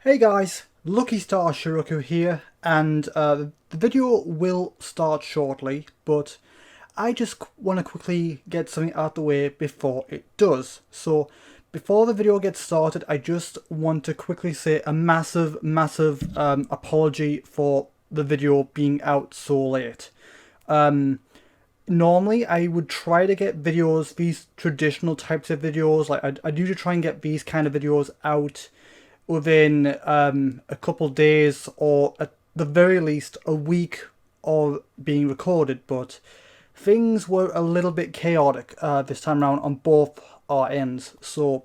Hey guys, Lucky Star Shi-Roku here, and the video will start shortly, but I just want to quickly get something out the way before it does. So, before the video gets started, I just want to quickly say a massive apology for the video being out so late. Normally, I would try to get videos, these traditional types of videos, like I'd usually try and get these kind of videos out within a couple days or at the very least a week of being recorded, but things were a little bit chaotic this time around on both our ends. So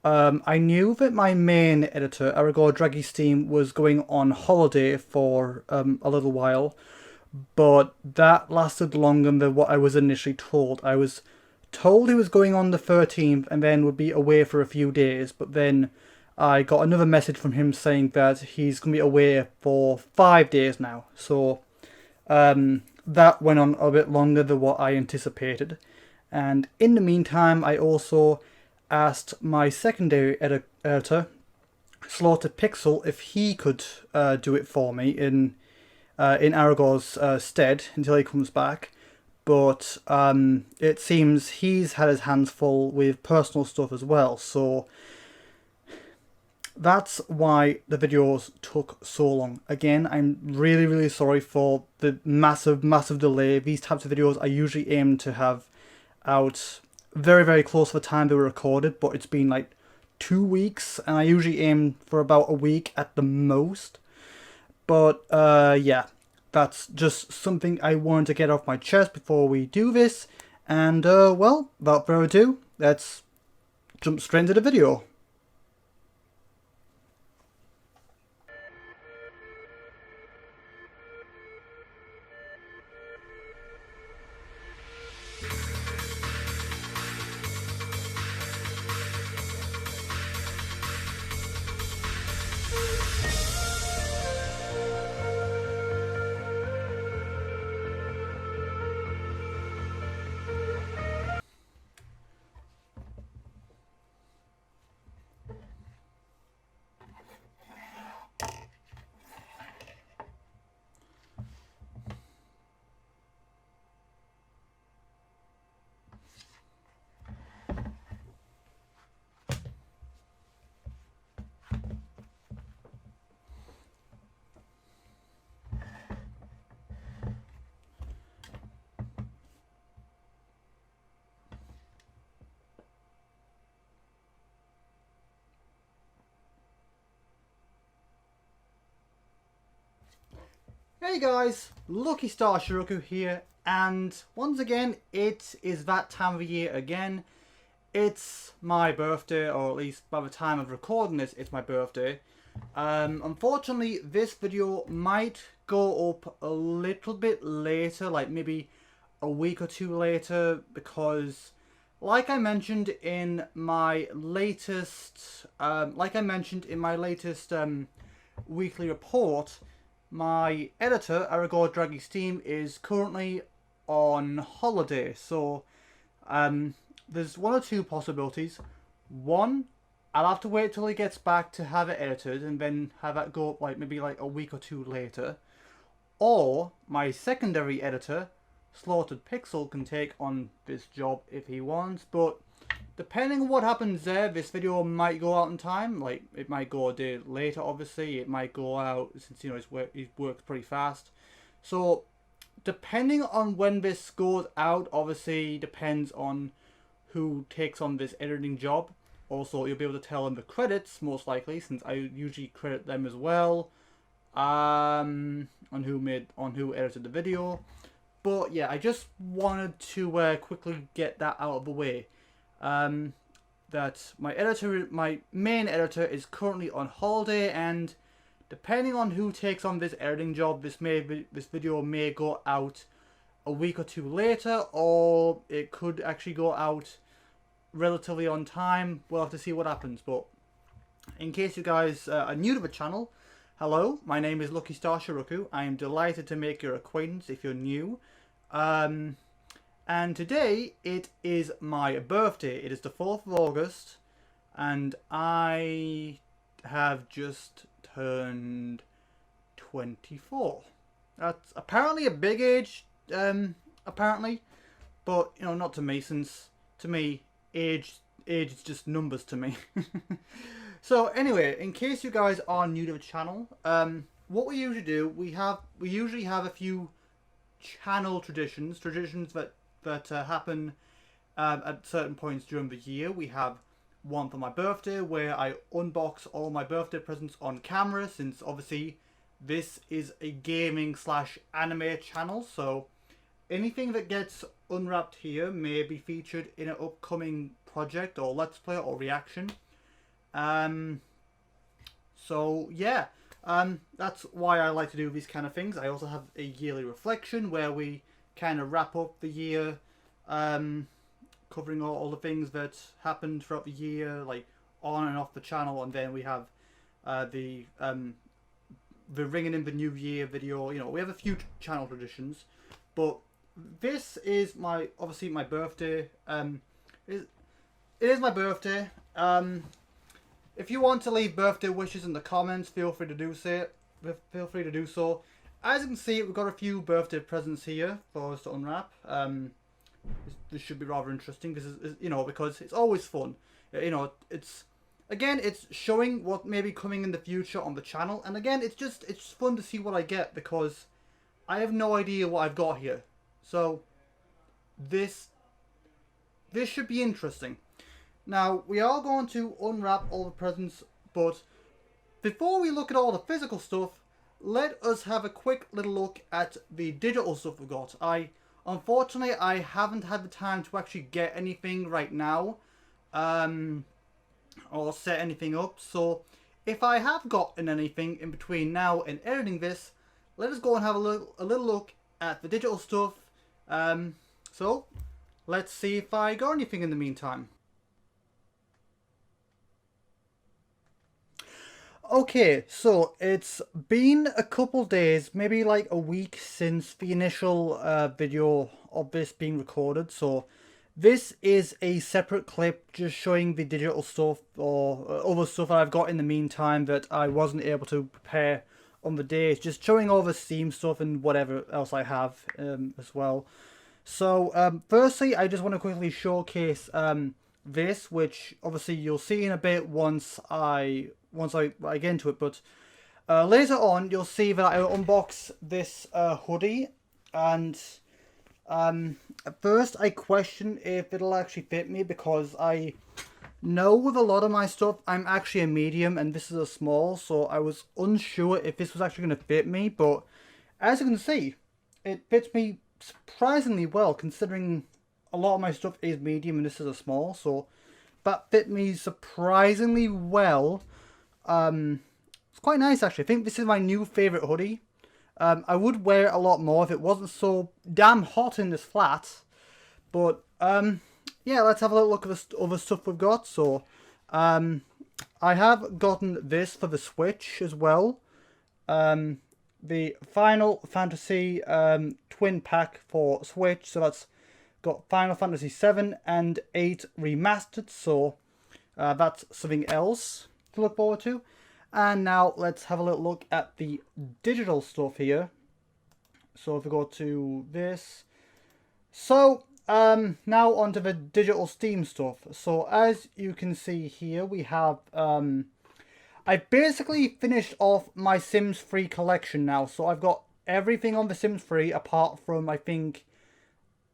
I knew that my main editor, Aragorn Draghi Steam, was going on holiday for a little while, but that lasted longer than what I was initially told. I was told he was going on the 13th and then would be away for a few days, but then I got another message from him saying that he's going to be away for 5 days now. So that went on a bit longer than what I anticipated. And in the meantime, I also asked my secondary editor, Slaughter Pixel, if he could do it for me in Aragorn's stead until he comes back. But it seems he's had his hands full with personal stuff as well. So that's why the videos took so long. Again, I'm really sorry for the massive delay. These types of videos I usually aim to have out very close to the time they were recorded, but it's been like 2 weeks, and I usually aim for about a week at the most. But yeah, that's just something I wanted to get off my chest before we do this. And well, without further ado, let's jump straight into the video. Hey guys, Lucky Star Shi-Roku here, and once again, it is that time of year again. It's my birthday, or at least by the time of recording this, it's my birthday. Unfortunately, this video might go up a little bit later, like maybe a week or two later, because like I mentioned in my latest, weekly report, my editor, Aragorn Draghi Steam, is currently on holiday. So there's one or two possibilities. One, I'll have to wait till he gets back to have it edited and then have it go up like maybe like a week or two later. Or my secondary editor, Slaughtered Pixel, can take on this job if he wants. But depending on what happens there, this video might go out in time. Like, it might go a day later, obviously. It might go out, since, you know, he works pretty fast. So, depending on when this goes out, obviously depends on who takes on this editing job. Also, you'll be able to tell in the credits, most likely, since I usually credit them as well, on who edited the video. But yeah, I just wanted to quickly get that out of the way. That my main editor is currently on holiday, and depending on who takes on this editing job, this video may go out a week or two later, or it could actually go out relatively on time. We'll have to see what happens. But in case you guys are new to the channel, hello, my name is Lucky Star Shi-Roku. I am delighted to make your acquaintance if you're new. And today it is my birthday. It is the 4th of August, and I have just turned 24. That's apparently a big age, apparently, but you know, not to me, since to me age is just numbers to me. So anyway, in case you guys are new to the channel, what we usually do, we usually have a few channel traditions that happen at certain points during the year. We have one for my birthday where I unbox all my birthday presents on camera, since obviously this is a gaming slash anime channel, so anything that gets unwrapped here may be featured in an upcoming project or let's play or reaction. So yeah, that's why I like to do these kind of things. I also have a yearly reflection where we kind of wrap up the year, covering all the things that happened throughout the year, like on and off the channel, and then we have the ringing in the new year video. You know, we have a few channel traditions, but this is obviously my birthday. It is my birthday. If you want to leave birthday wishes in the comments, feel free to do so. As you can see, we've got a few birthday presents here for us to unwrap. This should be rather interesting. This is, you know, because it's always fun. You know, it's showing what may be coming in the future on the channel, and again, it's fun to see what I get, because I have no idea what I've got here. So this should be interesting. Now, we are going to unwrap all the presents, but before we look at all the physical stuff, let us have a quick little look at the digital stuff we've got. Unfortunately, I haven't had the time to actually get anything right now, or set anything up. So, if I have gotten anything in between now and editing this, let us go and have a little look at the digital stuff. So, let's see if I got anything in the meantime. Okay, so it's been a couple days, maybe like a week since the initial video of this being recorded. So this is a separate clip just showing the digital stuff or other stuff that I've got in the meantime that I wasn't able to prepare on the day. It's just showing all the Steam stuff and whatever else I have as well. So firstly, I just want to quickly showcase this, which obviously you'll see in a bit once I get into it, but later on you'll see that I unbox this hoodie, and at first I question if it'll actually fit me, because I know with a lot of my stuff I'm actually a medium and this is a small, so I was unsure if this was actually going to fit me, but as you can see, it fits me surprisingly well, considering a lot of my stuff is medium and this is a small, so that fit me surprisingly well. It's quite nice actually. I think this is my new favourite hoodie. I would wear it a lot more if it wasn't so damn hot in this flat. But yeah, let's have a little look at the other stuff we've got. So I have gotten this for the Switch as well. The Final Fantasy twin pack for Switch. So that's got Final Fantasy 7 and 8 remastered. So that's something else to look forward to. And now let's have a little look at the digital stuff here. So if we go to this, so now onto the digital Steam stuff. So as you can see here, we have I basically finished off my Sims 3 collection now. So I've got everything on the Sims 3 apart from, I think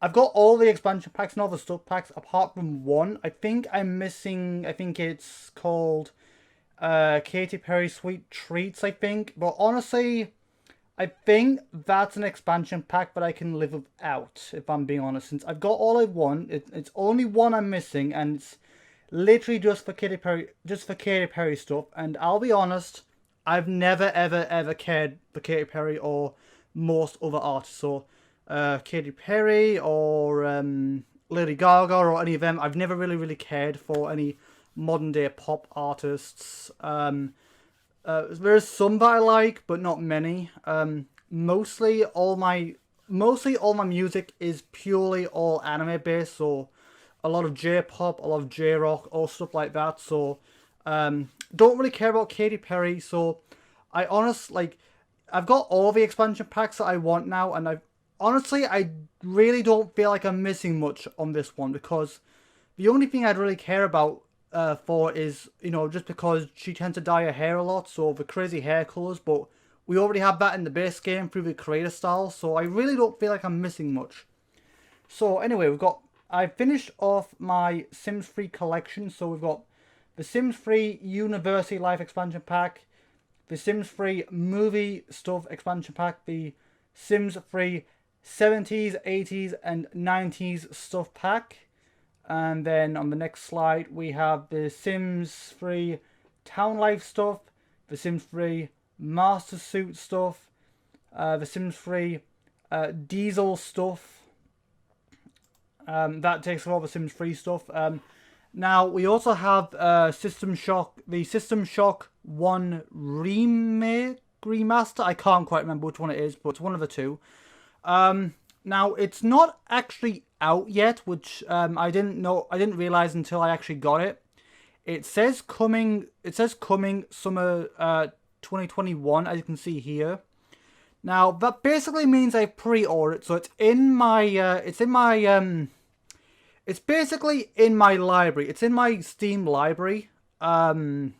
I've got all the expansion packs and all the stuff packs apart from one. I think I'm missing, I think it's called Katy Perry Sweet Treats, I think. But honestly, I think that's an expansion pack that I can live without, if I'm being honest. Since I've got all I want, it's only one I'm missing, and it's literally just for Katy Perry stuff. And I'll be honest, I've never ever cared for Katy Perry or most other artists. So Katy Perry or Lady Gaga or any of them, I've never really cared for any modern day pop artists. There's some that I like, but not many. Mostly all my music is purely all anime based, so a lot of J-pop, a lot of J-rock, all stuff like that. So Don't really care about Katy Perry, so I honestly, like, I've got all the expansion packs that I want now, and I really don't feel like I'm missing much on this one, because the only thing I'd really care about for is, just because she tends to dye her hair a lot, so the crazy hair colours, but we already have that in the base game through the creator style, so I really don't feel like I'm missing much. So anyway, I finished off my Sims 3 collection, so we've got the Sims 3 University Life expansion pack, the Sims 3 Movie Stuff expansion pack, the Sims 3 70s, 80s and 90s stuff pack. And then on the next slide, we have the Sims 3 Town Life stuff, the Sims 3 Master Suit stuff, the Sims 3 Diesel stuff. That takes all the Sims 3 stuff. Now, we also have System Shock, the System Shock 1 remaster. I can't quite remember which one it is, but it's one of the two. Now, it's not actually out yet, which I didn't realize until I actually got it. It says coming summer 2021, as you can see here. Now, that basically means I pre-ordered it, so it's basically in my library. It's in my Steam library. It's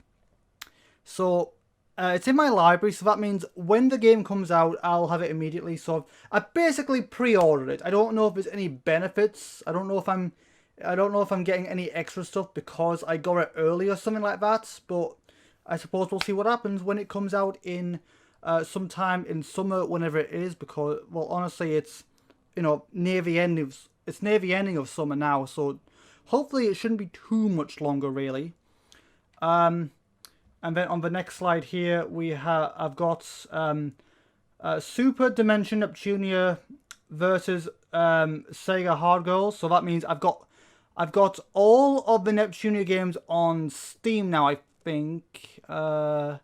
in my library, so that means when the game comes out, I'll have it immediately. So I basically pre-ordered it. I don't know if there's any benefits. I don't know if I'm getting any extra stuff because I got it early or something like that. But I suppose we'll see what happens when it comes out in sometime in summer, whenever it is. Because, well, honestly, it's near the end of summer now, so hopefully it shouldn't be too much longer, really. And then on the next slide here, I've got Super Dimension Neptunia versus Sega Hard Girls. So that means I've got all of the Neptunia games on Steam now. I think I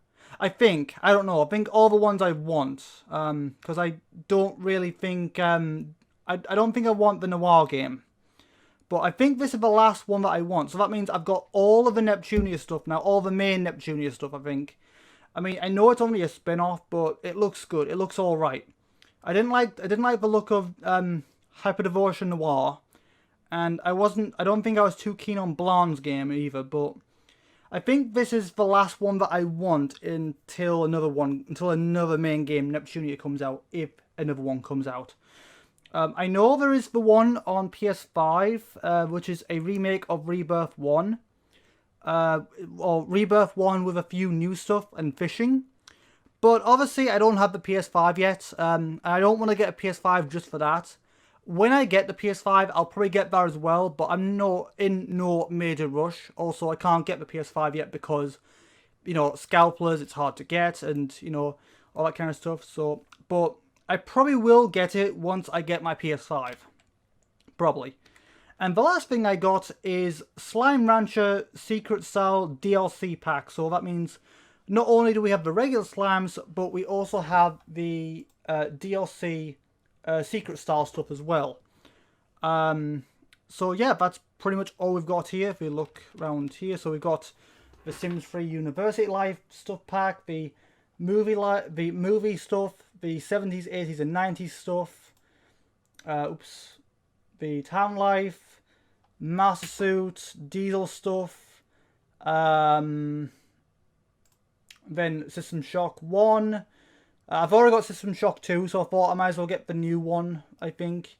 don't know. I think all the ones I want, because I don't really think I don't think I want the Noir game. But I think this is the last one that I want. So that means I've got all of the Neptunia stuff now. All the main Neptunia stuff, I think. I mean, I know it's only a spin-off, but it looks good. It looks alright. I didn't like the look of Hyper Devotion Noir. And I don't think I was too keen on Blonde's game either. But I think this is the last one that I want until another main game, Neptunia, comes out. If another one comes out. I know there is the one on PS5, which is a remake of Rebirth 1. Or Rebirth 1 with a few new stuff and fishing. But obviously, I don't have the PS5 yet. I don't want to get a PS5 just for that. When I get the PS5, I'll probably get that as well. But I'm not in no major rush. Also, I can't get the PS5 yet because, scalpers, it's hard to get. And, all that kind of stuff. So, but I probably will get it once I get my PS5. Probably. And the last thing I got is Slime Rancher Secret Style DLC pack. So that means not only do we have the regular slimes, but we also have the DLC Secret Style stuff as well. So yeah, that's pretty much all we've got here. If we look around here, so we've got the Sims 3 University Life stuff pack, the movie stuff, the 70s, 80s and 90s stuff, the Town Life, Master Suit, Diesel stuff, then System Shock 1. I've already got System Shock 2, so I thought I might as well get the new one, I think.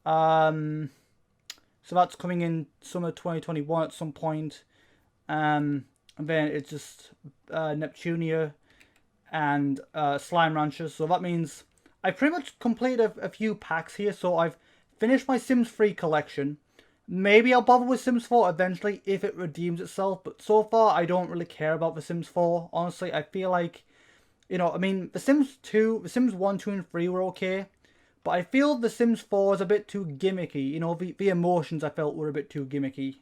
So that's coming in summer 2021 at some point. And then it's just Neptunia and Slime Rancher. So that means I pretty much completed a few packs here. So I've finished my Sims 3 collection. Maybe I'll bother with Sims 4 eventually if it redeems itself. But so far, I don't really care about the Sims 4. Honestly, I feel like, I mean, the Sims 1, 2, and 3 were okay. But I feel the Sims 4 is a bit too gimmicky. The emotions I felt were a bit too gimmicky.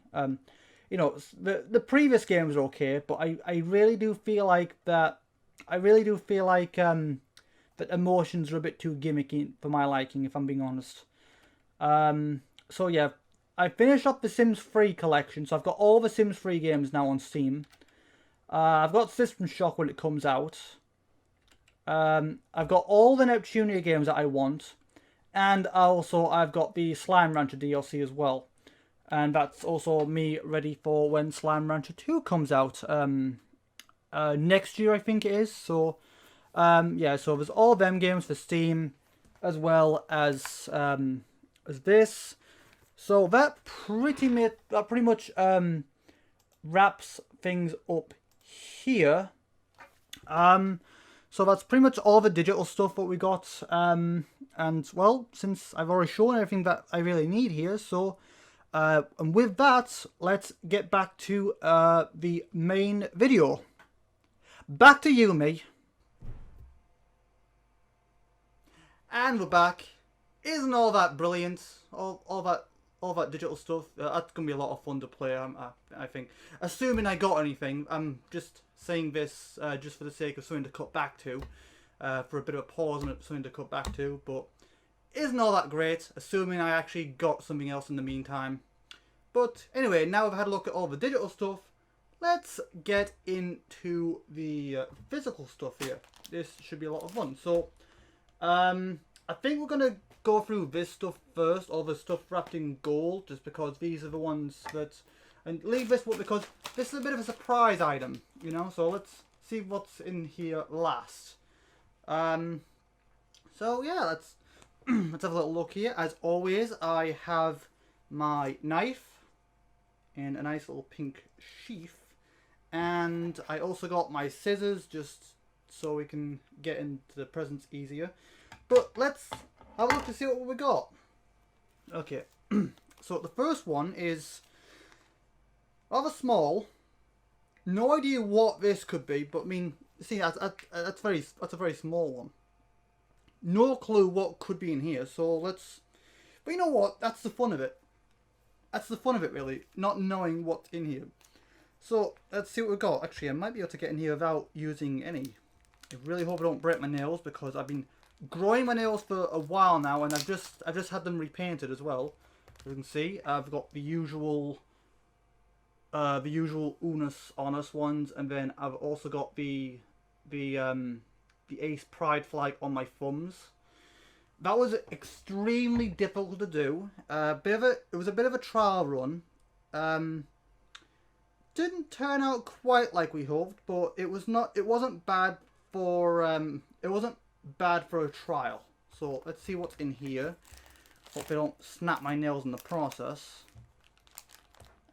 The previous games are okay. But I really do feel like that. That emotions are a bit too gimmicky for my liking, if I'm being honest. So yeah, I finished up the Sims 3 collection, so I've got all the Sims 3 games now on Steam. I've got System Shock when it comes out. I've got all the Neptunia games that I want. And also I've got the Slime Rancher DLC as well. And that's also me ready for when Slime Rancher 2 comes out. Next year I think it is. So yeah, so there's all them games for Steam as well as this. So that pretty much wraps things up here. So that's pretty much all the digital stuff that we got. And well, since I've already shown everything that I really need here, so and with that, let's get back to the main video. Back to you, me. And we're back. Isn't all that brilliant? All that digital stuff. That's gonna be a lot of fun to play. I think. Assuming I got anything. I'm just saying this just for the sake of something to cut back to, for a bit of a pause and something to cut back to. But isn't all that great? Assuming I actually got something else in the meantime. But anyway, now I've had a look at all the digital stuff. Let's get into the physical stuff here. This should be a lot of fun. So, I think we're gonna go through this stuff first, all the stuff wrapped in gold, just because these are the ones that, and leave this one because this is a bit of a surprise item, you know. So let's see what's in here last. So yeah, let's let's have a little look here. As always, I have my knife in a nice little pink sheath. And I also got my scissors just so we can get into the presents easier. But let's have a look to see what we got. Okay, so the first one is rather small. No idea what this could be, but I mean, see, that's a very small one. No clue what could be in here, so let's... But you know what? That's the fun of it. That's the fun of it, really. Not knowing what's in here. So, let's see what we've got. Actually, I might be able to get in here without using any. I really hope I don't break my nails, because I've been growing my nails for a while now, and I've just had them repainted as well. As you can see, I've got the usual Unus Honus ones, and then I've also got the Ace Pride flag on my thumbs. That was extremely difficult to do. It was a bit of a trial run. Didn't turn out quite like we hoped, but it wasn't bad for a trial. So let's see what's in here. Hope they don't snap my nails in the process.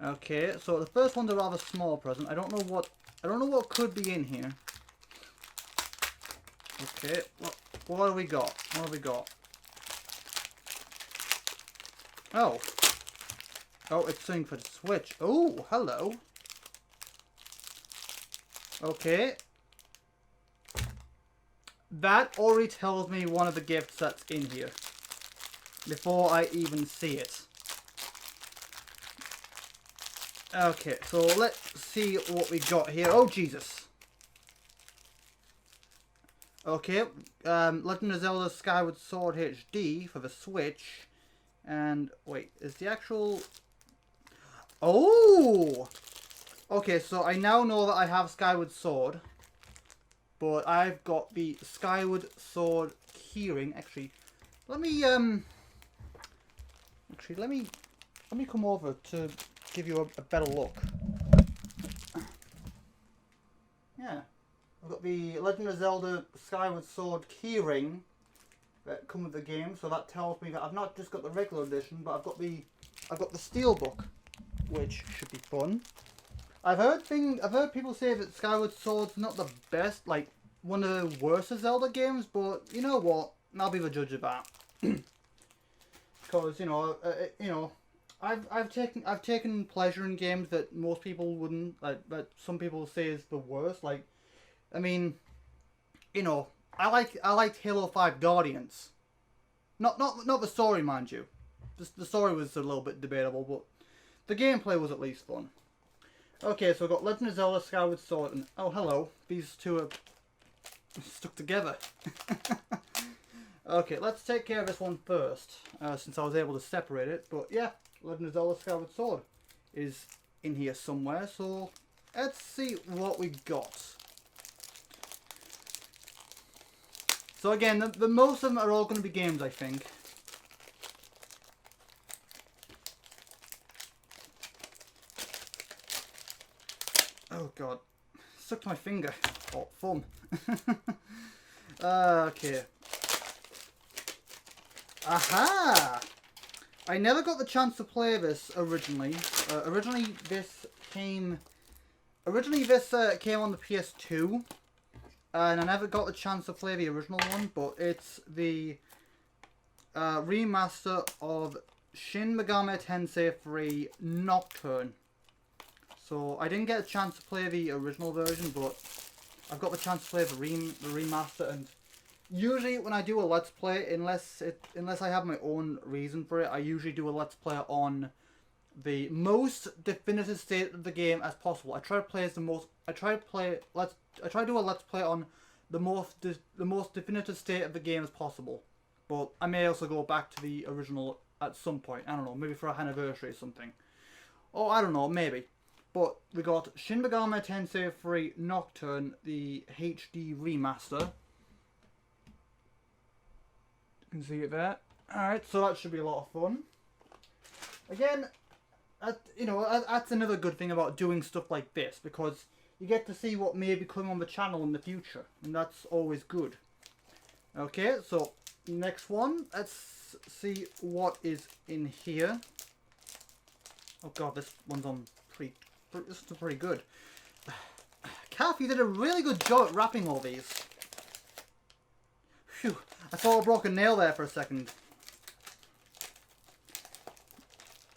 Okay, so the first one's a rather small present. I don't know what could be in here. Okay, what do we got? What have we got? Oh, it's something for the Switch. Oh, hello. Okay. That already tells me one of the gifts that's in here. Before I even see it. Okay, so let's see what we got here. Oh, Jesus. Okay, Legend of Zelda Skyward Sword HD for the Switch. And, wait, is the actual... Oh! Okay, so I now know that I have Skyward Sword. But I've got the Skyward Sword keyring. Actually, let me come over to give you a better look. Yeah. I've got the Legend of Zelda Skyward Sword keyring that come with the game, so that tells me that I've not just got the regular edition, but I've got the Steelbook, which should be fun. I've heard people say that Skyward Sword's not the best, like one of the worst of Zelda games, but you know what? I'll be the judge of that. Because I've taken pleasure in games that most people wouldn't, like, that some people say is the worst. Like, I mean, you know, I liked Halo 5 Guardians. Not the story, mind you. The story was a little bit debatable, but the gameplay was at least fun. Okay, so I've got Legend of Zelda Skyward Sword, and oh hello, these two are stuck together. Okay, let's take care of this one first, since I was able to separate it. But yeah, Legend of Zelda Skyward Sword is in here somewhere, so let's see what we got. So again, the most of them are all going to be games, I think. Oh god, stuck to my finger. Oh, fun. Okay. Aha! I never got the chance to play this originally. Originally this came on the PS2, and I never got the chance to play the original one. But it's the remaster of Shin Megami Tensei 3 Nocturne. So I didn't get a chance to play the original version, but I've got the chance to play the remaster. And usually when I do a Let's Play, unless I have my own reason for it, I usually do a Let's Play on the most definitive state of the game as possible. I try to play as the most. I try to do a Let's Play on the most definitive state of the game as possible. But I may also go back to the original at some point. I don't know, maybe for an anniversary or something. Oh, I don't know, maybe. But we got Shin Megami Tensei 3 Nocturne, the HD remaster. You can see it there. Alright, so that should be a lot of fun. Again, that's another good thing about doing stuff like this, because you get to see what may be coming on the channel in the future, and that's always good. Okay, so next one, let's see what is in here. Oh god, this one's on this is pretty good. Kath, you did a really good job at wrapping all these. Phew, I thought I broke a nail there for a second.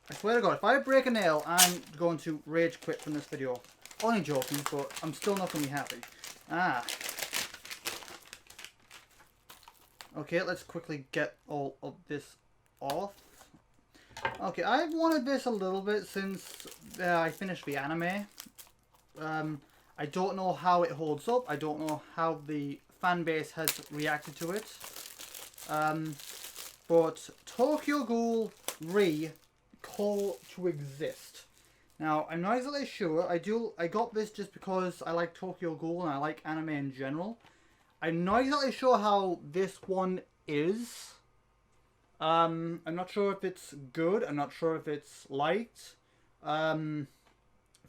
I swear to god, if I break a nail, I'm going to rage quit from this video. Only joking, but I'm still not going to be happy. Ah. Okay, let's quickly get all of this off. Okay, I've wanted this a little bit since I finished the anime. I don't know how it holds up. I don't know how the fan base has reacted to it. But Tokyo Ghoul Re Call to Exist. Now, I'm not exactly sure. I got this just because I like Tokyo Ghoul and I like anime in general. I'm not exactly sure how this one is. I'm not sure if it's good. I'm not sure if it's liked. If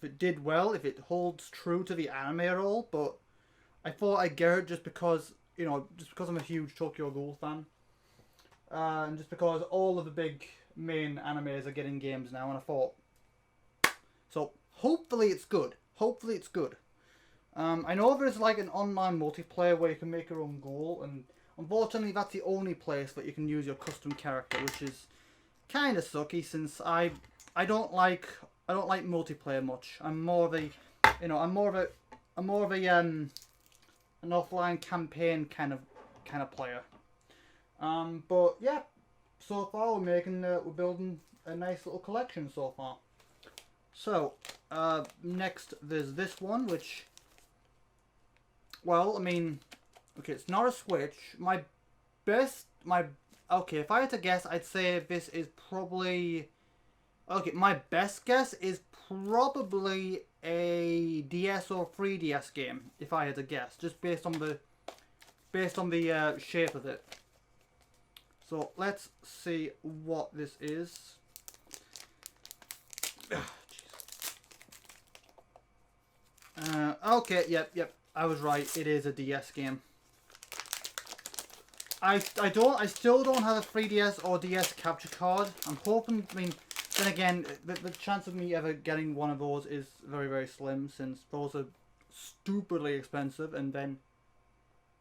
it did well, if it holds true to the anime at all. But I thought I'd get it just because, I'm a huge Tokyo Ghoul fan. And just because all of the big main animes are getting games now, and I thought, so hopefully it's good. Hopefully it's good. I know there's like an online multiplayer where you can make your own ghoul, and unfortunately that's the only place that you can use your custom character, which is kind of sucky since I don't like multiplayer much. I'm more of a an offline campaign kind of player. But yeah, so far we're building a nice little collection so far. So next there's this one, which, well, I mean, okay, it's not a Switch. Okay, if I had to guess, I'd say this is probably, okay, my best guess is probably a DS or 3DS game, if I had to guess, just based on the shape of it. So let's see what this is. Okay, yep, I was right. It is a DS game. I still don't have a 3DS or DS capture card. I'm hoping, I mean, then again, the chance of me ever getting one of those is very, very slim, since those are stupidly expensive, and then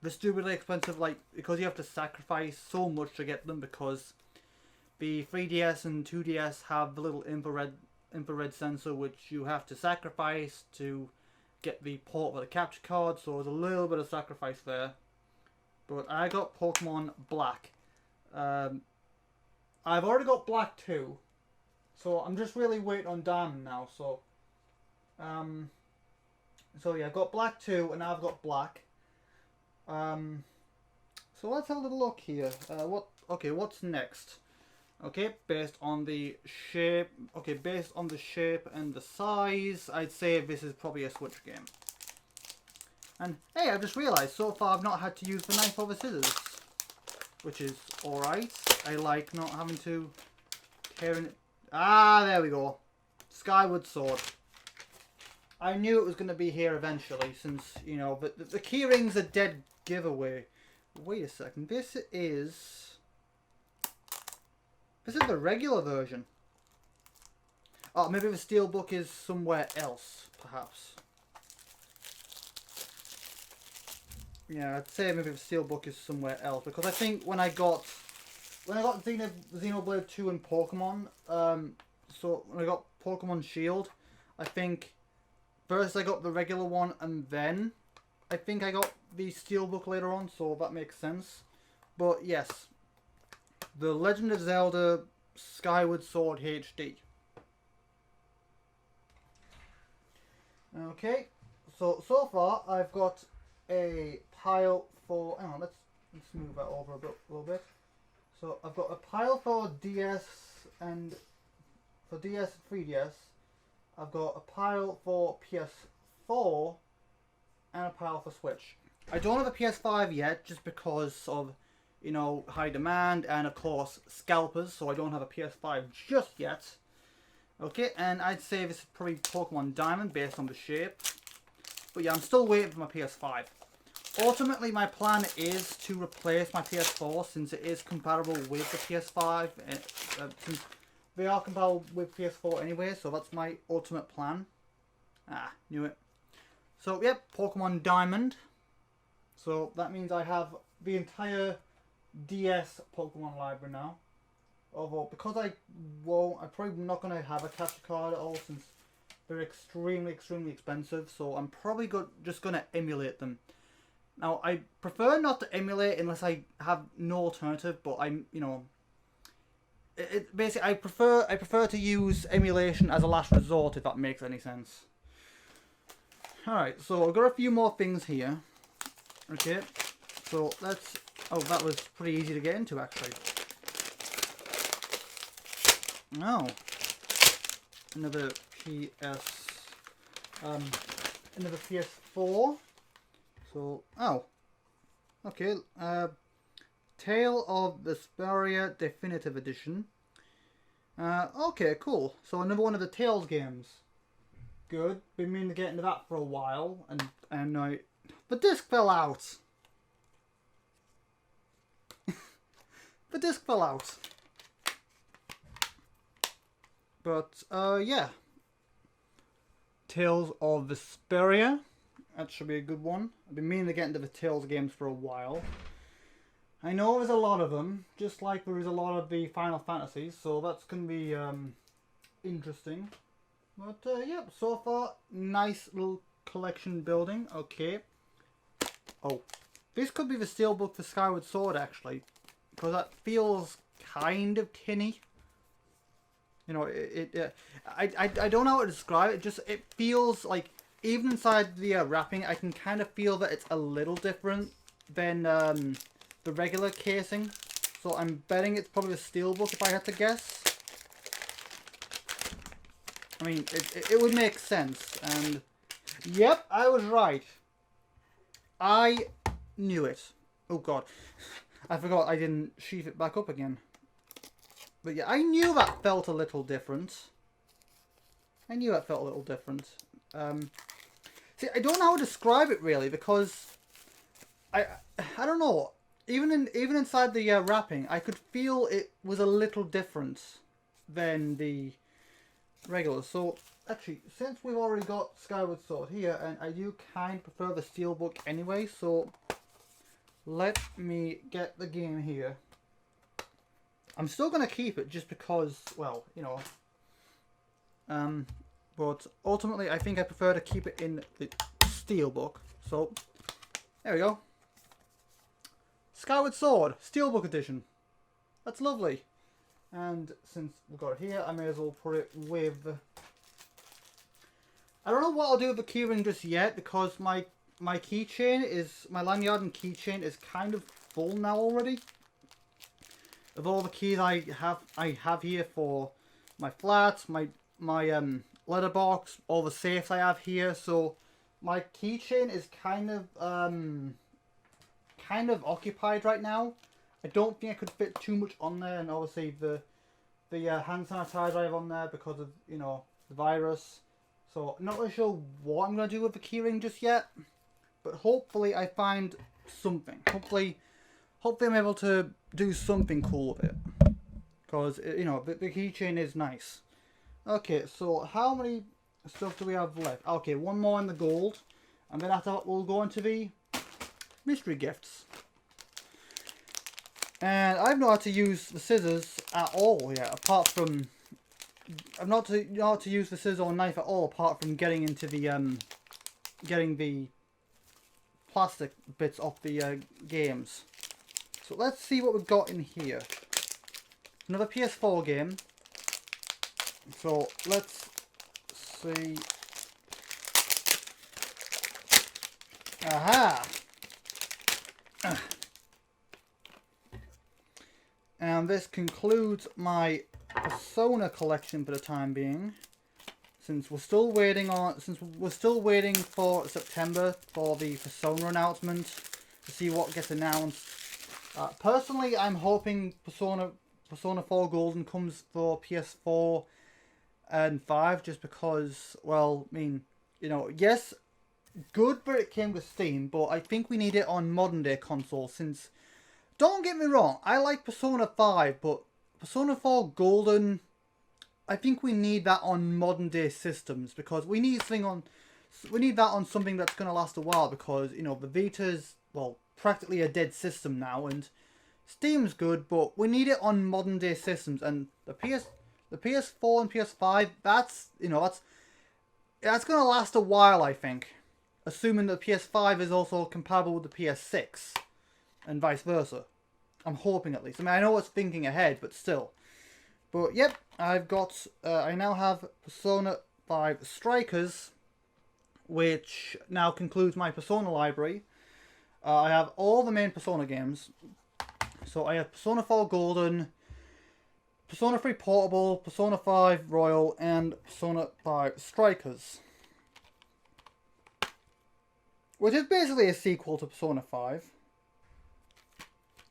they're stupidly expensive, like, because you have to sacrifice so much to get them, because the 3DS and 2DS have the little infrared sensor which you have to sacrifice to get the port for the capture card, so there's a little bit of sacrifice there. But I got Pokemon Black. I've already got Black 2, so I'm just really waiting on Diamond now. So yeah, I've got Black 2 and now I've got Black. So let's have a little look here. What's next? Okay, based on the shape. Okay, based on the shape and the size, I'd say this is probably a Switch game. And hey, I've just realised so far I've not had to use the knife or the scissors, which is alright. I like not having to carry it. Ah, there we go. Skyward Sword. I knew it was going to be here eventually, since, you know, the keyring's a dead giveaway. Wait a second, this is the regular version. Oh, maybe the steelbook is somewhere else, perhaps. Yeah, I'd say maybe the steelbook is somewhere else, because I think when I got Xenoblade 2 and Pokemon, so when I got Pokemon Shield, I think first I got the regular one and then I think I got the steelbook later on, so that makes sense. But yes, The Legend of Zelda Skyward Sword HD. Okay, so far I've got a pile for. Hang on, let's move that over a little bit. So I've got a pile for DS and 3DS. I've got a pile for PS4 and a pile for Switch. I don't have a PS5 yet, just because of, you know, high demand and of course scalpers. So I don't have a PS5 just yet. Okay, and I'd say this is probably Pokemon Diamond based on the shape. But yeah, I'm still waiting for my PS5. Ultimately, my plan is to replace my PS4 since it is compatible with the PS5. Since they are compatible with PS4 anyway, so that's my ultimate plan. Ah, knew it. So, yep, Pokemon Diamond. So that means I have the entire DS Pokemon library now. Although, because I'm probably not going to have a capture card at all since they're extremely expensive. So I'm probably just going to emulate them. Now, I prefer not to emulate unless I have no alternative, but basically I prefer to use emulation as a last resort, if that makes any sense. Alright, so I've got a few more things here. Okay, so let's... Oh, that was pretty easy to get into, actually. Oh. Another PS4. So, oh. Okay, Tale of Vesperia Definitive Edition. Okay, cool. So another one of the Tales games. Good. Been meaning to get into that for a while, and the disc fell out. The disc fell out. But yeah. Tales of Vesperia. That should be a good one. I've been meaning to get into the Tales games for a while. I know there's a lot of them, just like there is a lot of the Final Fantasies, so that's going to be interesting. But yeah, so far, nice little collection building. Okay. Oh, this could be the steelbook for Skyward Sword, actually, because that feels kind of tinny. You know, I don't know how to describe it. It feels like, even inside the wrapping, I can kind of feel that it's a little different than the regular casing. So I'm betting it's probably a steelbook if I had to guess. I mean, it would make sense. And yep, I was right. I knew it. Oh god, I forgot I didn't sheath it back up again. But yeah, I knew that felt a little different. I knew that felt a little different. See, I don't know how to describe it really, because I don't know. Even inside the wrapping, I could feel it was a little different than the regular. So actually, since we've already got Skyward Sword here, and I do kind of prefer the steelbook anyway, so let me get the game here. I'm still going to keep it just because, well, you know. But ultimately, I think I prefer to keep it in the steelbook. So, there we go. Skyward Sword, Steelbook Edition. That's lovely. And since we've got it here, I may as well put it with... I don't know what I'll do with the keyring just yet, because my keychain is... My lanyard and keychain is kind of full now already. of all the keys I have here for my flat, my letterbox, all the safes I have here. So my keychain is kind of occupied right now. I don't think I could fit too much on there, and obviously the hand sanitizer I have on there because of, you know, the virus. So I'm not really sure what I'm gonna do with the keyring just yet, but hopefully I find something. Hopefully I'm able to do something cool with it, because you know the keychain is nice. Okay, so how many stuff do we have left? Okay, one more in the gold, and then after that we'll go into the mystery gifts. And I've not had to use the scissors at all yet, apart from I've not had to use the scissors or knife at all, apart from getting into the getting the plastic bits off the games. So let's see what we've got in here. Another PS4 game. So let's see. Aha! And this concludes my Persona collection for the time being. Since we're still waiting for September for the Persona announcement to see what gets announced. Personally, I'm hoping Persona 4 Golden comes for PS4 and 5, just because, well, I mean, you know, yes, good, but it came with Steam, but I think we need it on modern day consoles. Since, don't get me wrong, I like Persona 5, but Persona 4 Golden, I think we need that on modern day systems, because we need that on something that's going to last a while, because, you know, the Vita's, well, practically a dead system now, and Steam's good, but we need it on modern day systems. And the PS4 and PS5, that's going to last a while, I think, assuming that PS5 is also compatible with the PS6 and vice versa. I'm hoping, at least. I mean, I know it's thinking ahead, but still. But yep, I've got I now have Persona 5 Strikers, which now concludes my Persona library. I have all the main Persona games. So I have Persona 4 Golden, Persona 3 Portable, Persona 5 Royal, and Persona 5 Strikers, which is basically a sequel to Persona 5.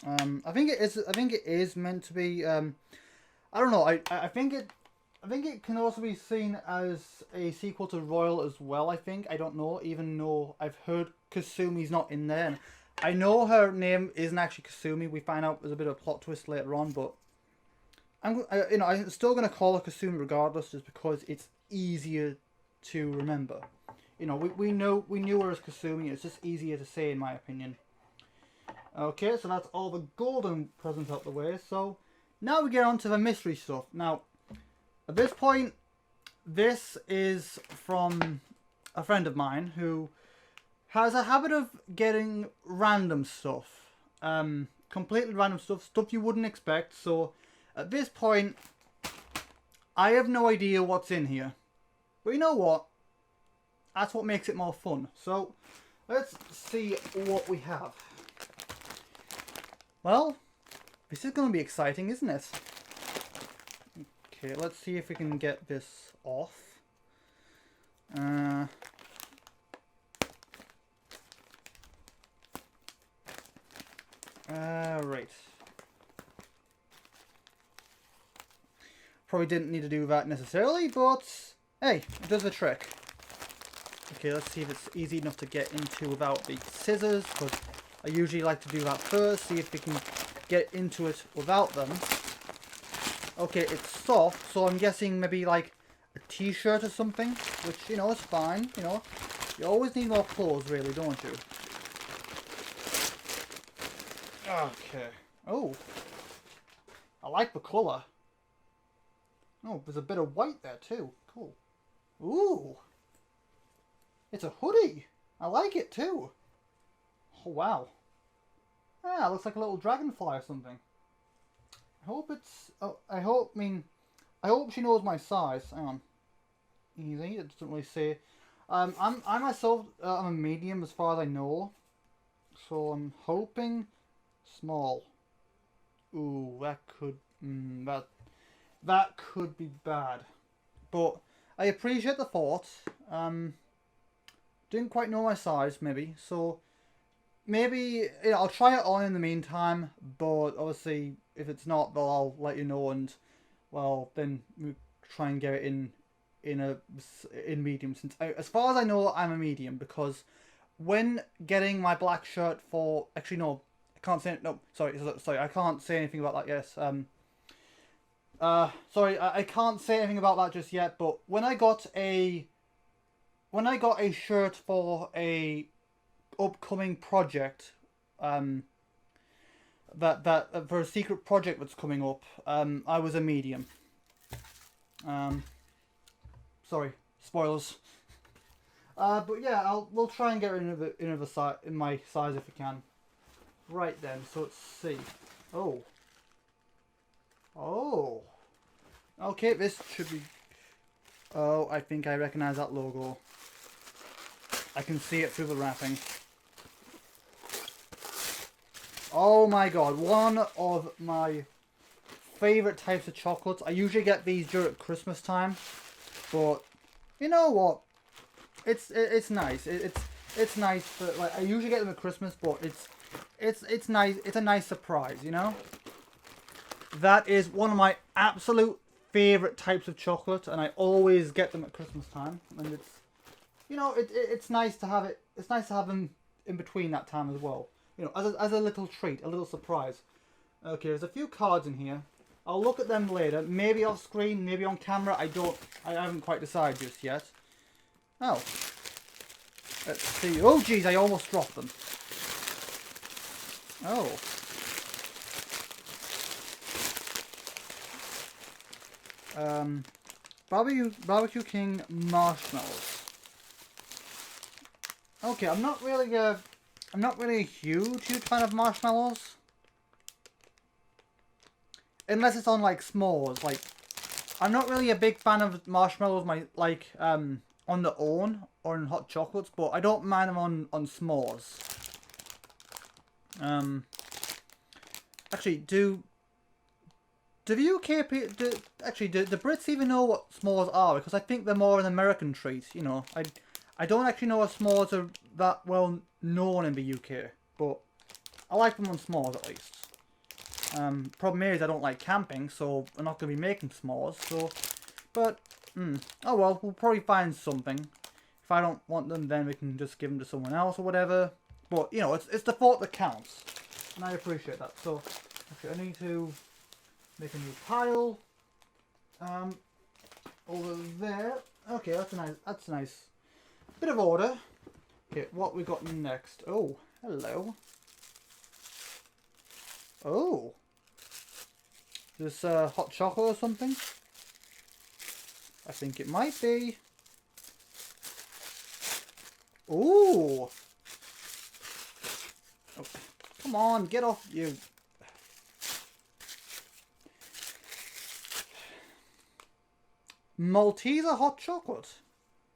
I think it is meant to be. I don't know. I think it can also be seen as a sequel to Royal as well. I don't know. Even though I've heard Kasumi's not in there, and I know her name isn't actually Kasumi. We find out there's a bit of a plot twist later on, but I'm still gonna call her Kasumi regardless, just because it's easier to remember. You know, we knew her as Kasumi. It's just easier to say, in my opinion. Okay, so that's all the golden presents out the way. So now we get on to the mystery stuff. Now, at this point, this is from a friend of mine who has a habit of getting random stuff. Completely random stuff you wouldn't expect. So at this point, I have no idea what's in here. But you know what? That's what makes it more fun. So let's see what we have. Well, this is going to be exciting, isn't it? Okay, let's see if we can get this off. Right. Probably didn't need to do that necessarily, but hey, it does the trick. Okay, let's see if it's easy enough to get into without the scissors, because I usually like to do that first, see if we can get into it without them. Okay, it's soft, so I'm guessing maybe like a t-shirt or something, which, you know, is fine, you know. You always need more clothes, really, don't you? Okay. Oh. I like the colour. Oh, there's a bit of white there too. Cool. Ooh. It's a hoodie. I like it too. Oh, wow. Ah, it looks like a little dragonfly or something. I hope it's... Oh, I hope she knows my size. Hang on. Easy. It doesn't really say. I myself, I'm a medium as far as I know. So I'm hoping small. Ooh, that could be bad. But I appreciate the thought. Didn't quite know my size, maybe. So maybe I'll try it on in the meantime. But obviously, if it's not, well, I'll let you know. And well, then we try and get it in medium. Since as far as I know, I'm a medium because when getting my black shirt for actually no, I can't say no. Sorry, I can't say anything about that. Yes. Sorry, I can't say anything about that just yet. But when I got a shirt for a upcoming project, that for a secret project that's coming up, I was a medium. Sorry, spoilers. But yeah, we'll try and get in my size if we can. Right then, so let's see. Oh. Okay, this should be. Oh, I think I recognize that logo. I can see it through the wrapping. Oh my god, one of my favourite types of chocolates. I usually get these during Christmas time, but you know what? It's nice. It's nice, but like I usually get them at Christmas, but it's nice. It's a nice surprise, you know. That is one of my absolute favourite types of chocolate, and I always get them at Christmas time, and it's, you know, it's nice to have it. It's nice to have them in between that time as well. You know, as a little treat, a little surprise. Okay, there's a few cards in here. I'll look at them later. Maybe off screen, maybe on camera. I haven't quite decided just yet. Oh. Let's see. Oh, geez, I almost dropped them. Oh. Barbecue King marshmallows. Okay, I'm not really a huge fan of marshmallows. Unless it's on like s'mores. Like, I'm not really a big fan of marshmallows on their own or in hot chocolates, but I don't mind them on s'mores. Actually, do the UK do the Brits even know what s'mores are? Because I think they're more an American treat. You know, I don't actually know if s'mores are that well known in the UK, but I like them on s'mores at least. Problem is I don't like camping, so I'm not going to be making s'mores. So, but oh well, we'll probably find something. If I don't want them, then we can just give them to someone else or whatever. But you know, it's the thought that counts, and I appreciate that. So, okay, I need to make a new pile. Over there. Okay, that's a nice bit of order. Okay, what we got next? Oh, hello. Oh. Is this hot chocolate or something? I think it might be. Ooh. Oh, come on, get off you. Malteser hot chocolate.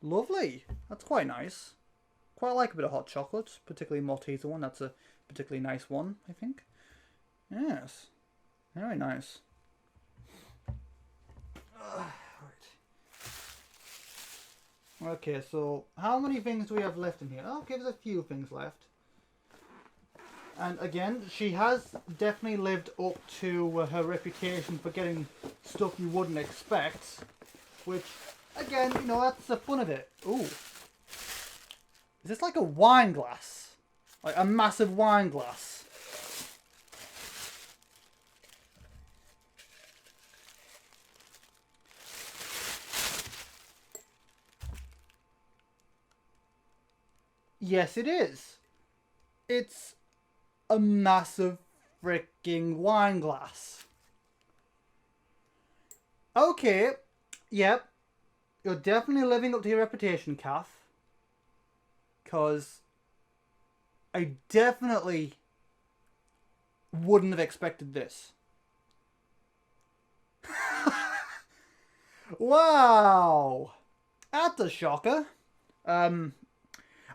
Lovely. That's quite nice. Quite like a bit of hot chocolate, particularly Malteser one. That's a particularly nice one, I think. Yes. Very nice. Right. Okay, so how many things do we have left in here? Okay, there's a few things left. And again, she has definitely lived up to her reputation for getting stuff you wouldn't expect. Which, again, you know, that's the fun of it. Ooh. Is this like a wine glass? Like a massive wine glass? Yes, it is. It's a massive freaking wine glass. Okay. Yep. You're definitely living up to your reputation, Kath. Because I definitely wouldn't have expected this. Wow. That's a shocker.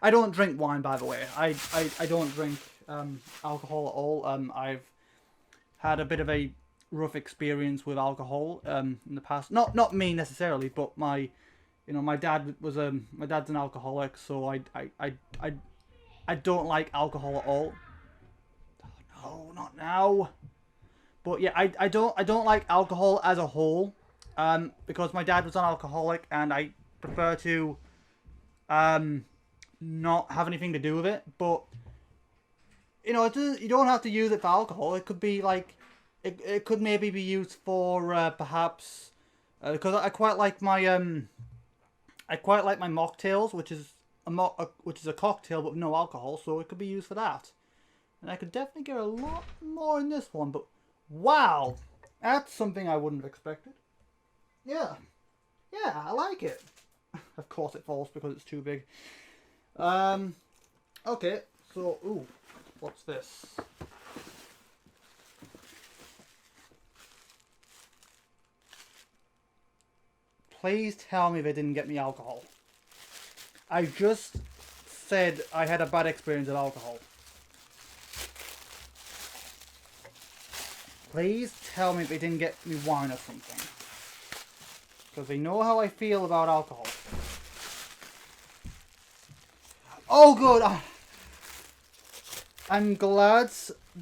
I don't drink wine, by the way. I don't drink alcohol at all. I've had a bit of a rough experience with alcohol in the past. Not me necessarily, but my dad was my dad's an alcoholic, so I don't like alcohol at all. Oh, no, not now. But yeah, I don't like alcohol as a whole, because my dad was an alcoholic, and I prefer to not have anything to do with it. But you don't have to use it for alcohol. It could be like it could maybe be used for perhaps because I quite like my mocktails, which is a cocktail but no alcohol, so it could be used for that. And I could definitely get a lot more in this one, but wow, that's something I wouldn't have expected. Yeah, I like it. Of course it falls because it's too big. Okay, so ooh, what's this? Please tell me they didn't get me alcohol. I just said I had a bad experience with alcohol. Please tell me they didn't get me wine or something. Because they know how I feel about alcohol. Oh, good. I'm glad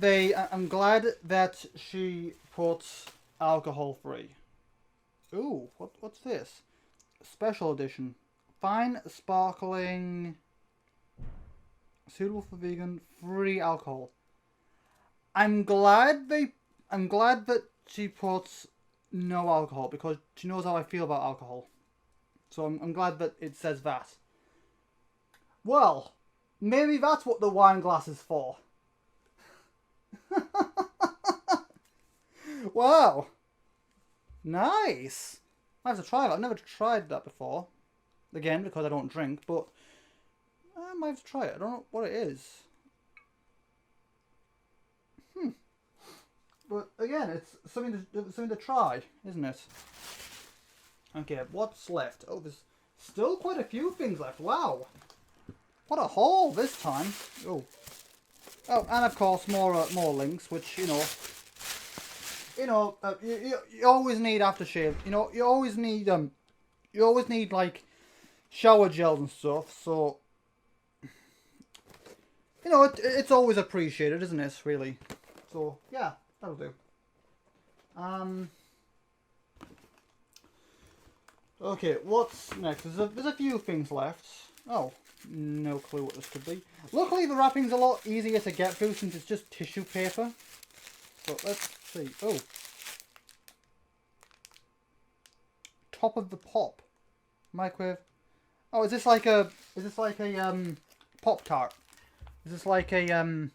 that she puts alcohol free. Ooh, what's this? Special edition. Fine sparkling, suitable for vegan, free alcohol. I'm glad that she puts no alcohol because she knows how I feel about alcohol. So I'm glad that it says that. Well, maybe that's what the wine glass is for. Wow. Nice. I have to try that. I've never tried that before. Again, because I don't drink, but I might have to try it. I don't know what it is. But again, it's something to try, isn't it? Okay, what's left? Oh, there's still quite a few things left. Wow. What a haul this time. Oh. Oh, and of course more links, which you always need aftershave. You always need like shower gels and stuff. So it's always appreciated, isn't it? Really. So yeah, that'll do. Okay, what's next? There's a few things left. Oh, no clue what this could be. Luckily, the wrapping's a lot easier to get through since it's just tissue paper. So let's see. Oh, top of the pop microwave. Oh, is this like a Pop Tart? Is this like a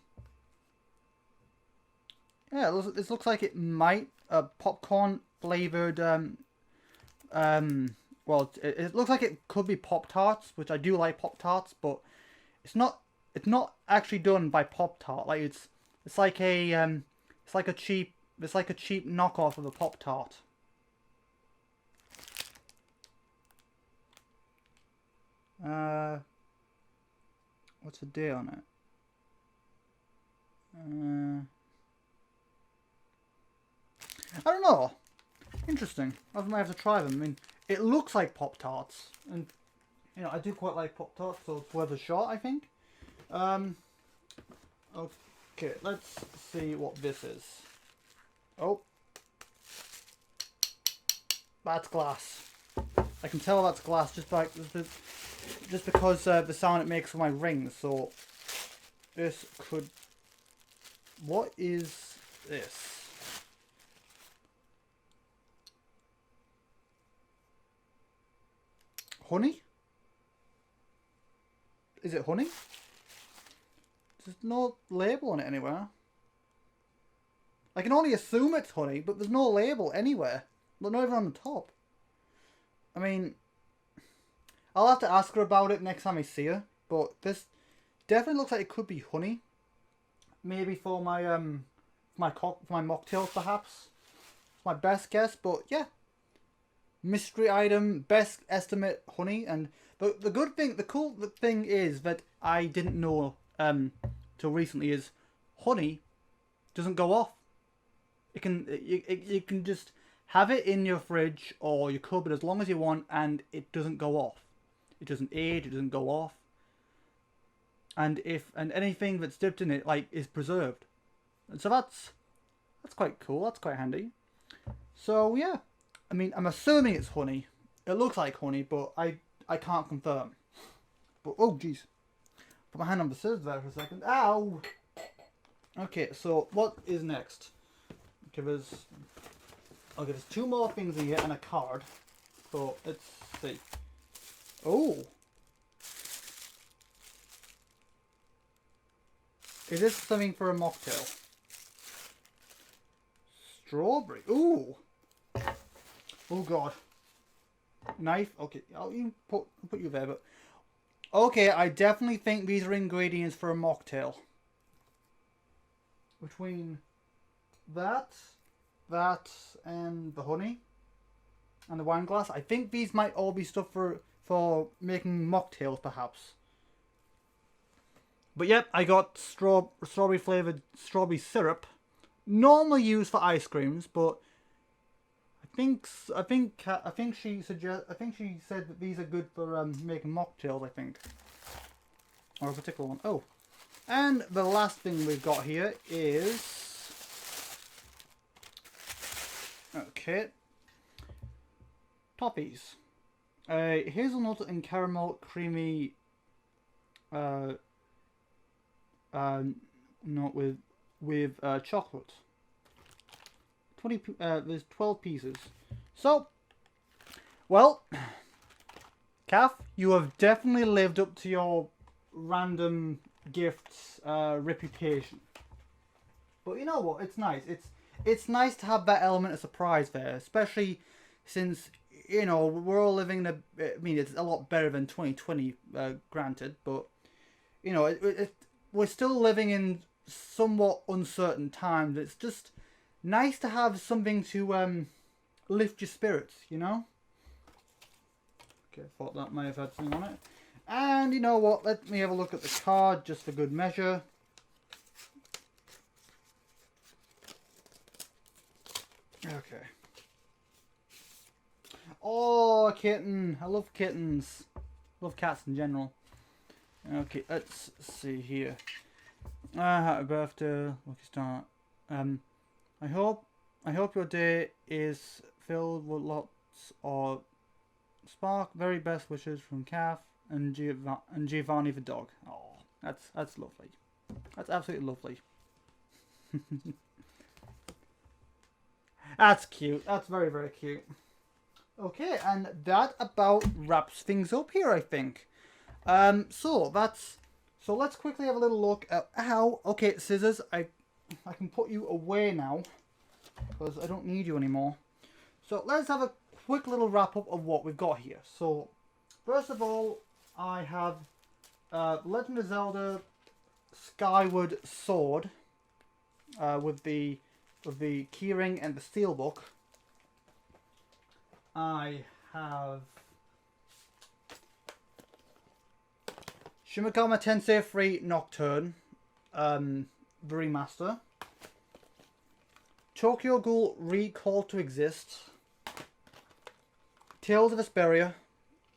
Yeah, this looks like it might popcorn flavored well, it looks like it could be Pop Tarts, which I do like Pop Tarts, but it's not actually done by Pop Tart. Like it's like a cheap knockoff of a Pop Tart. What's the day on it? I don't know. Interesting. I might have to try them. I mean, it looks like Pop Tarts, and I do quite like Pop Tarts, so it's worth a shot, I think. Okay, let's see what this is. Oh, that's glass. I can tell that's glass just because the sound it makes with my rings. So this could. What is this? Honey? Is it honey? There's no label on it anywhere. I can only assume it's honey, but there's no label anywhere. Not even on the top. I mean, I'll have to ask her about it next time I see her. But this definitely looks like it could be honey. Maybe for my my mocktails, perhaps. It's my best guess, but yeah. Mystery item, best estimate honey, and the cool thing is that I didn't know till recently is honey doesn't go off. You can just have it in your fridge or your cupboard as long as you want, and it doesn't go off. It doesn't age. It doesn't go off. And anything that's dipped in it like is preserved. And so that's quite cool. That's quite handy. So yeah, I mean, I'm assuming it's honey. It looks like honey, but I can't confirm. But oh jeez, put my hand on the scissors there for a second. Ow. Okay, so what is next? Okay, there's two more things in here and a card. So let's see. Oh, is this something for a mocktail? Strawberry. Ooh. Oh god. Knife. Okay, I'll even put you there. But okay, I definitely think these are ingredients for a mocktail. Between that, and the honey, and the wine glass, I think these might all be stuff for making mocktails, perhaps. But yep, I got strawberry flavored strawberry syrup, normally used for ice creams, but I think she said that these are good for making mocktails. I think, or a particular one. Oh, and the last thing we've got here is okay, toffees. Hazelnut and caramel creamy. Not with chocolate. There's 12 pieces. So, well, Kath, you have definitely lived up to your random gifts reputation. But you know what? It's nice. It's nice to have that element of surprise there, especially since you know we're all living in a. I mean, it's a lot better than 2020, granted, but you know we're still living in somewhat uncertain times. It's just nice to have something to lift your spirits, you know? Okay, I thought that may have had something on it. And you know what? Let me have a look at the card just for good measure. Okay. Oh, a kitten. I love kittens. Love cats in general. Okay, let's see here. Happy birthday, lucky start. I hope your day is filled with lots of spark. Very best wishes from Kath and Giovanni the dog. Oh, that's lovely. That's absolutely lovely. That's cute. That's very, very cute. Okay, and that about wraps things up here, I think. So let's quickly have a little look at how. Okay, scissors. I can put you away now because I don't need you anymore. So let's have a quick little wrap up of what we've got here. So first of all, I have Legend of Zelda Skyward Sword with the keyring and the steelbook. I have Shin Megami Tensei 3 Nocturne, the remaster. Tokyo Ghoul Recall to Exist. Tales of Vesperia,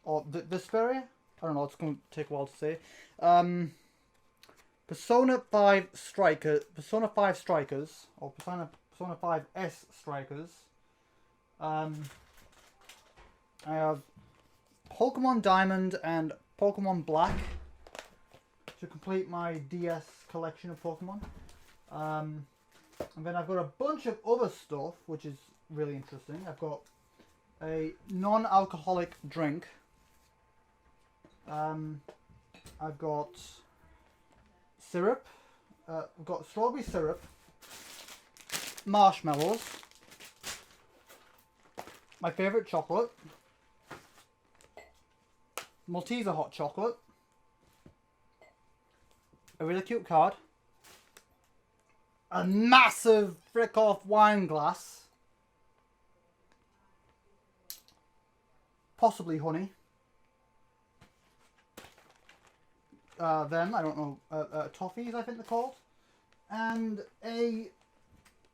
or Vesperia? I don't know, it's going to take a while to say. Persona 5 Strikers, or Persona 5S Strikers. I have Pokemon Diamond and Pokemon Black to complete my DS collection of Pokemon. And then I've got a bunch of other stuff, which is really interesting. I've got a non-alcoholic drink. I've got syrup. I've got strawberry syrup, marshmallows, my favourite chocolate, Malteser hot chocolate, a really cute card, a massive frick-off wine glass, possibly honey, then, I don't know, toffees I think they're called, and a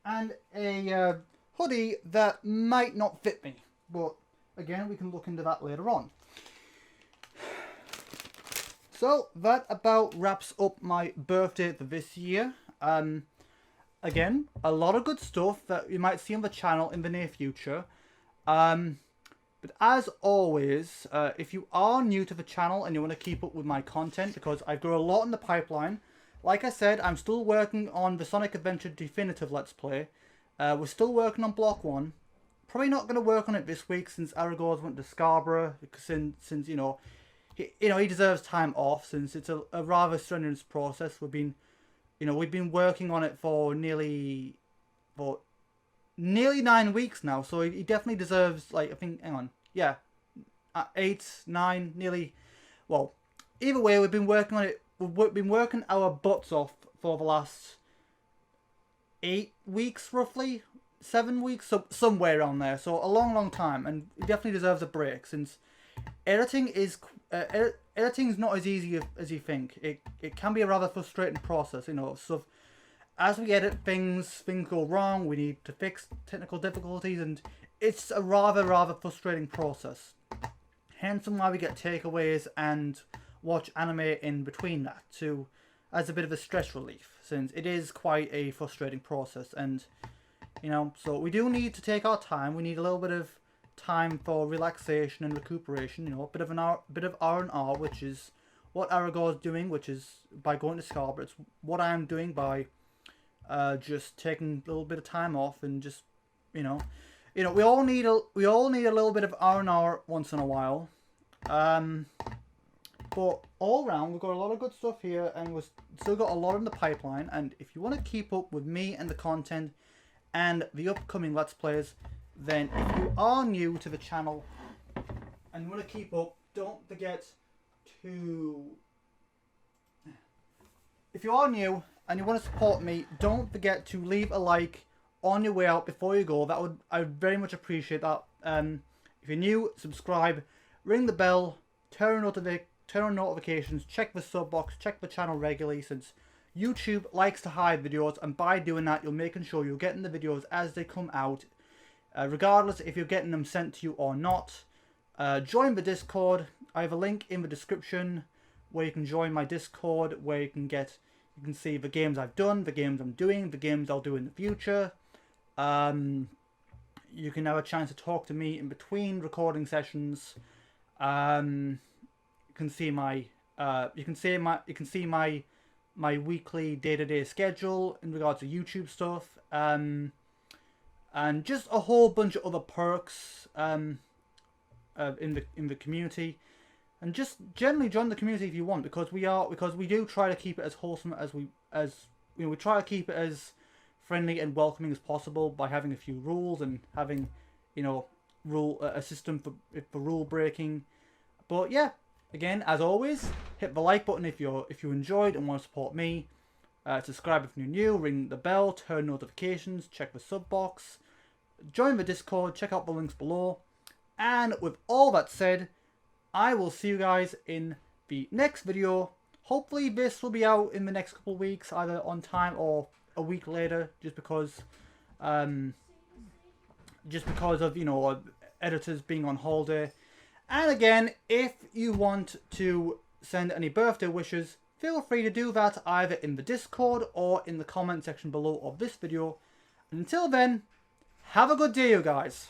and a hoodie that might not fit me. But again, we can look into that later on. So that about wraps up my birthday for this year. Again, a lot of good stuff that you might see on the channel in the near future. But as always, if you are new to the channel and you want to keep up with my content, because I've got a lot in the pipeline. Like I said, I'm still working on the Sonic Adventure Definitive Let's Play. We're still working on Block 1. Probably not going to work on it this week since Aragorn went to Scarborough. Since you know, he deserves time off since it's a rather strenuous process. We've been working on it for nearly 9 weeks now. So he definitely deserves, like, I think, hang on, yeah, 8, 9, nearly. Well, either way, we've been working on it. We've been working our butts off for the last 8 weeks, roughly 7 weeks, so somewhere around there. So a long time, and he definitely deserves a break since editing is not as easy as you think. It can be a rather frustrating process, you know. So as we edit things go wrong. We need to fix technical difficulties, and it's a rather frustrating process. Hence why we get takeaways and watch anime in between that too, as a bit of a stress relief, since it is quite a frustrating process. And you know, so we do need to take our time. We need a little bit of time for relaxation and recuperation. You know, a bit of R&R, which is what Aragorn's doing, which is by going to Scarborough. It's what I'm doing by just taking a little bit of time off and just we all need a little bit of R&R once in a while. But all around, we've got a lot of good stuff here, and we've still got a lot in the pipeline. And if you want to keep up with me and the content and the upcoming Let's Plays, then if you are new to the channel and want to keep up, don't forget to... If you are new and you want to support me, don't forget to leave a like on your way out before you go. I would very much appreciate that. If you're new, subscribe, ring the bell, turn on notifications, check the sub box, check the channel regularly, since YouTube likes to hide videos, and by doing that, you're making sure you're getting the videos as they come out, regardless if you're getting them sent to you or not. Join the Discord. I have a link in the description where you can join my Discord, where you can see the games I've done, the games I'm doing, the games I'll do in the future. You can have a chance to talk to me in between recording sessions. You can see my weekly day-to-day schedule in regards to YouTube stuff, and just a whole bunch of other perks in the community. And just generally join the community if you want, because we do try to keep it as wholesome as we try to keep it as friendly and welcoming as possible by having a few rules and having a system for rule breaking. But yeah, again, as always, hit the like button if you enjoyed and want to support me. Subscribe if you're new, ring the bell, turn notifications, check the sub box, join the Discord, check out the links below. And with all that said, I will see you guys in the next video. Hopefully this will be out in the next couple of weeks, either on time or a week later, just because of editors being on holiday. And again, if you want to send any birthday wishes, feel free to do that either in the Discord or in the comment section below of this video. And until then, have a good day, you guys.